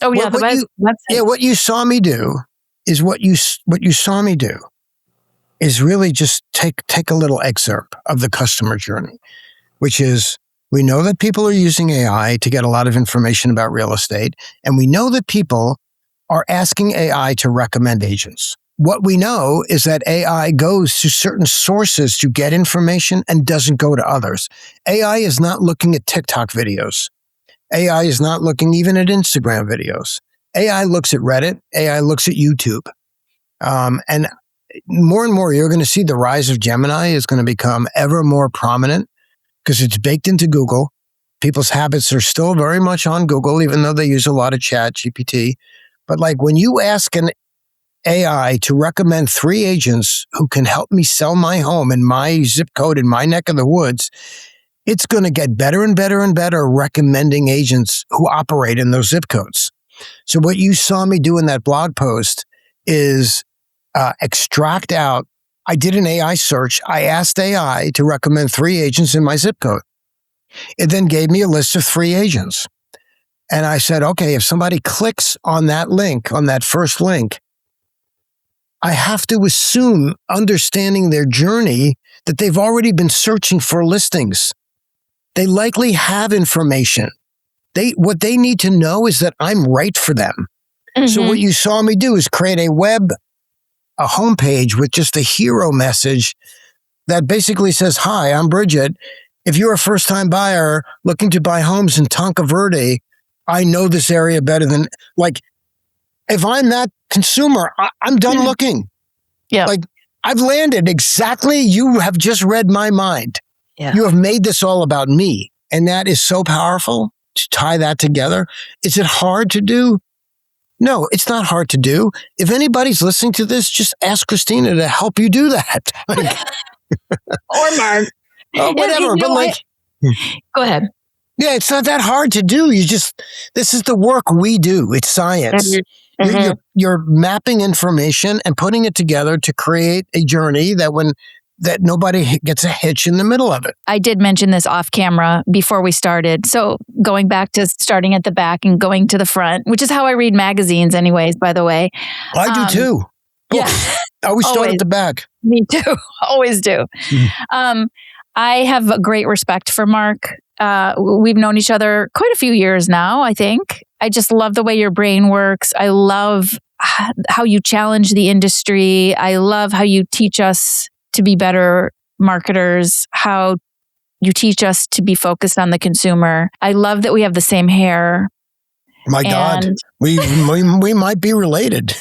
Speaker 2: website.
Speaker 1: Yeah, what you saw me do is what you saw me do is really just take a little excerpt of the customer journey, which is we know that people are using AI to get a lot of information about real estate, and we know that people are asking AI to recommend agents. What we know is that AI goes to certain sources to get information and doesn't go to others. AI is not looking at TikTok videos. AI is not looking even at Instagram videos. AI looks at Reddit. AI looks at YouTube. And more and more, you're going to see the rise of Gemini is going to become ever more prominent because it's baked into Google. People's habits are still very much on Google, even though they use a lot of chat, GPT. But like when you ask an AI to recommend 3 agents who can help me sell my home in my zip code in my neck of the woods, it's going to get better and better and better recommending agents who operate in those zip codes. So what you saw me do in that blog post is extract out. I did an AI search. I asked AI to recommend 3 agents in my zip code. It then gave me a list of 3 agents. And I said, okay, if somebody clicks on that link, on that first link, I have to assume, understanding their journey, that they've already been searching for listings. They likely have information. What they need to know is that I'm right for them. Mm-hmm. So what you saw me do is create a homepage with just a hero message that basically says, hi, I'm Bridget. If you're a first-time buyer looking to buy homes in Tonka Verde, I know this area better than, like, if I'm that consumer, I'm done looking.
Speaker 2: Yeah.
Speaker 1: Like, I've landed exactly. You have just read my mind. Yeah. You have made this all about me. And that is so powerful tie that together. Is it hard to do? No, it's not hard to do. If anybody's listening to this, just ask Christina to help you do that.
Speaker 2: Or Mark.
Speaker 1: Whatever. But
Speaker 2: go ahead.
Speaker 1: Yeah, it's not that hard to do. This is the work we do. It's science. Mm-hmm. You're mapping information and putting it together to create a journey that nobody gets a hitch in the middle of it.
Speaker 2: I did mention this off camera before we started. So going back to starting at the back and going to the front, which is how I read magazines anyways, by the way.
Speaker 1: I do too.
Speaker 2: Yeah.
Speaker 1: I always start at the back.
Speaker 2: Me too. Always do. Mm-hmm. I have a great respect for Marc. We've known each other quite a few years now, I think. I just love the way your brain works. I love how you challenge the industry. I love how you teach us to be better marketers, how you teach us to be focused on the consumer. I love that we have the same hair.
Speaker 1: My God, we might be related.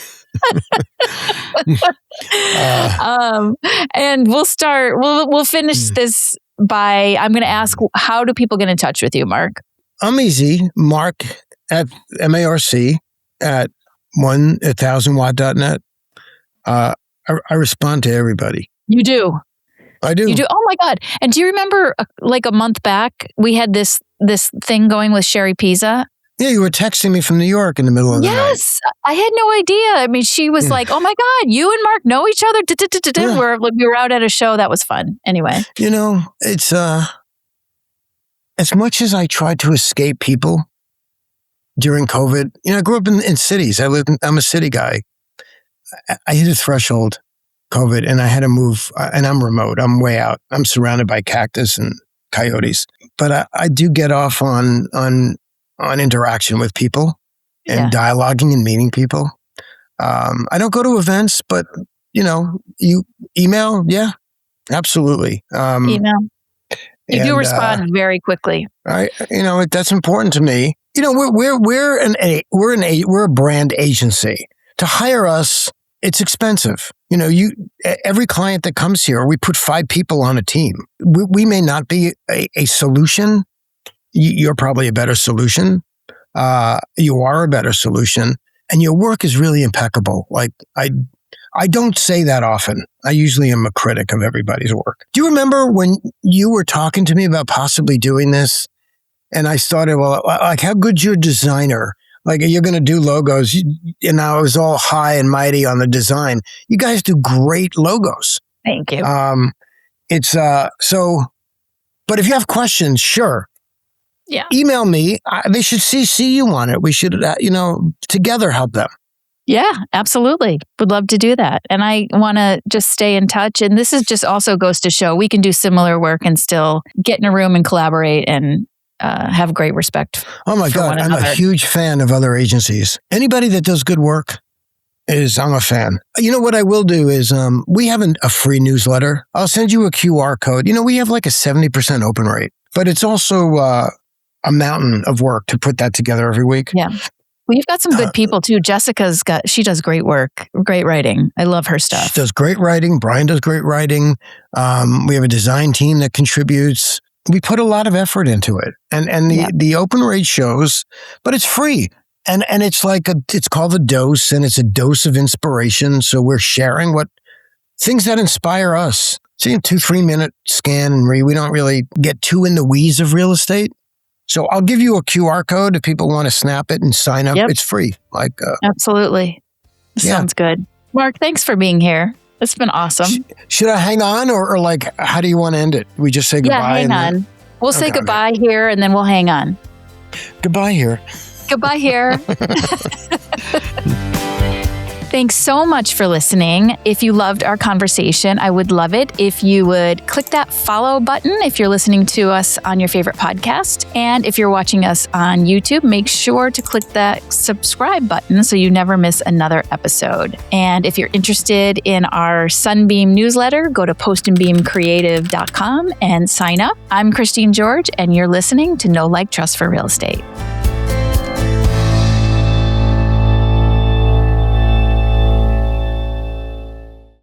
Speaker 2: And we'll finish this by, I'm going to ask, how do people get in touch with you, Marc?
Speaker 1: I'm easy. Marc at MARC at 1000watt.net. I respond to everybody.
Speaker 2: You do?
Speaker 1: I do.
Speaker 2: You do? Oh my God. And do you remember like a month back, we had this thing going with Sherry Pizza?
Speaker 1: Yeah, you were texting me from New York in the middle of the night.
Speaker 2: Yes, I had no idea. I mean, she was like, "Oh my God, you and Marc know each other." Yeah. We were out at a show. That was fun. Anyway,
Speaker 1: it's as much as I tried to escape people during COVID. I grew up in cities. I'm a city guy. I hit a threshold, COVID, and I had to move. And I'm remote. I'm way out. I'm surrounded by cactus and coyotes. But I do get off on interaction with people and dialoguing and meeting people. I don't go to events, but you email. Yeah, absolutely.
Speaker 2: Email. You do respond very quickly.
Speaker 1: That's important to me. We're a brand agency. To hire us, it's expensive. Every client that comes here, we put 5 people on a team. We may not be a solution. You're probably a better solution. You are a better solution, and your work is really impeccable. Like I don't say that often. I usually am a critic of everybody's work. Do you remember when you were talking to me about possibly doing this? And I started, how good's your designer? Like, you're going to do logos. And I was all high and mighty on the design. You guys do great logos.
Speaker 2: Thank you.
Speaker 1: But if you have questions, sure.
Speaker 2: Yeah.
Speaker 1: Email me. They should CC you on it. We should, together help them.
Speaker 2: Yeah, absolutely. Would love to do that. And I want to just stay in touch. And this is just also goes to show we can do similar work and still get in a room and collaborate and have great respect.
Speaker 1: Oh my God. I'm a huge fan of other agencies. Anybody that does good work I'm a fan. What I will do is we have a free newsletter. I'll send you a QR code. We have like a 70% open rate, but it's also a mountain of work to put that together every week.
Speaker 2: Yeah. Well, you've got some good people too. She does great work, great writing. I love her stuff.
Speaker 1: She does great writing. Brian does great writing. We have a design team that contributes. We put a lot of effort into it. And the open rate shows, but it's free. And it's it's called a dose, and it's a dose of inspiration. So we're sharing things that inspire us. See, a 2-3 minute scan and read. We don't really get too in the weeds of real estate. So I'll give you a QR code if people want to snap it and sign up. Yep. It's free.
Speaker 2: Absolutely. Sounds good. Marc, thanks for being here. It's been awesome.
Speaker 1: Should I hang on or how do you want to end it? We just say goodbye?
Speaker 2: Yeah, hang on. We'll say goodbye here and then we'll hang on.
Speaker 1: Goodbye here.
Speaker 2: Goodbye here. Thanks so much for listening. If you loved our conversation, I would love it if you would click that follow button if you're listening to us on your favorite podcast. And if you're watching us on YouTube, make sure to click that subscribe button so you never miss another episode. And if you're interested in our Sunbeam newsletter, go to postandbeamcreative.com and sign up. I'm Christine George, and you're listening to Know Like Trust for Real Estate.